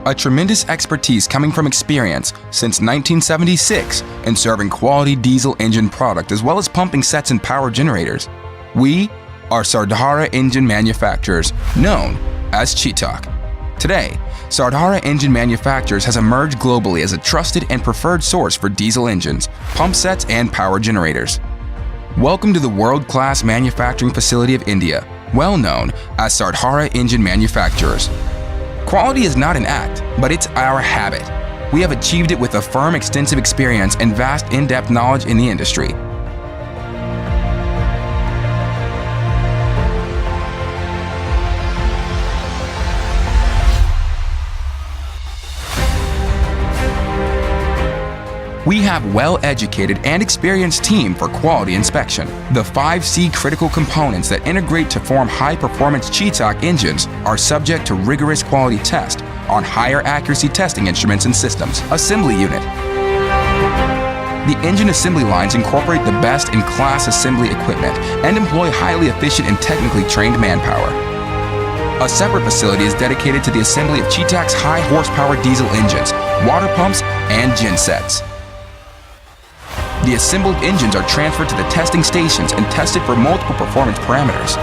A tremendous expertise coming from experience since 1976 in serving quality diesel engine product as well as pumping sets and power generators. We are Chetak Engine manufacturers, known as Chetak. Today, Chetak Engine Manufacturers has emerged globally as a trusted and preferred source for diesel engines, pump sets, and power generators. Welcome to the world-class manufacturing facility of India, well known as Chetak Engine Manufacturers. Quality is not an act, but it's our habit. We have achieved it with a firm, extensive experience and vast in-depth knowledge in the industry. We have well-educated and experienced team for quality inspection. The 5C critical components that integrate to form high-performance Chetak engines are subject to rigorous quality test on higher accuracy testing instruments and systems. Assembly unit. The engine assembly lines incorporate the best-in-class assembly equipment and employ highly efficient and technically trained manpower. A separate facility is dedicated to the assembly of Chetak's high-horsepower diesel engines, water pumps, and gensets. The assembled engines are transferred to the testing stations and tested for multiple performance parameters.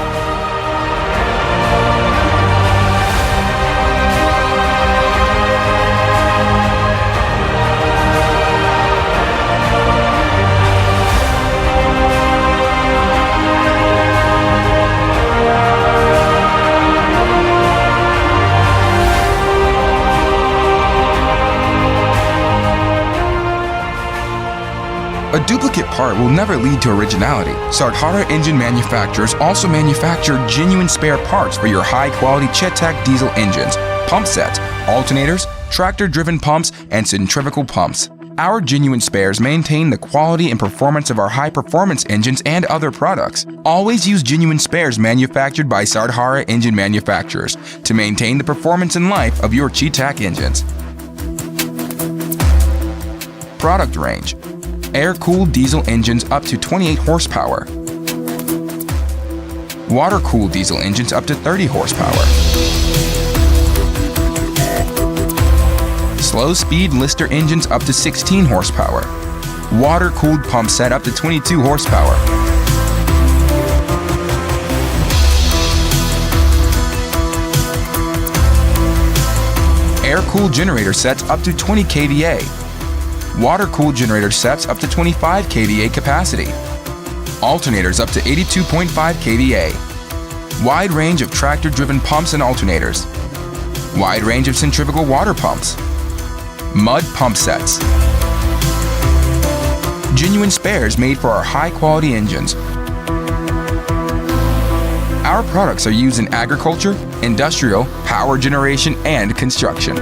A duplicate part will never lead to originality. Chetak Engine Manufacturers also manufacture genuine spare parts for your high-quality Chetak diesel engines, pump sets, alternators, tractor-driven pumps, and centrifugal pumps. Our genuine spares maintain the quality and performance of our high-performance engines and other products. Always use genuine spares manufactured by Chetak Engine Manufacturers to maintain the performance and life of your Chetak engines. Product range: air-cooled diesel engines up to 28 horsepower. Water-cooled diesel engines up to 30 horsepower. Slow-speed Lister engines up to 16 horsepower. Water-cooled pump set up to 22 horsepower. Air-cooled generator sets up to 20 kVA. Water-cooled generator sets up to 25 kVA capacity. Alternators up to 82.5 kVA. Wide range of tractor-driven pumps and alternators. Wide range of centrifugal water pumps. Mud pump sets. Genuine spares made for our high-quality engines. Our products are used in agriculture, industrial, power generation, and construction.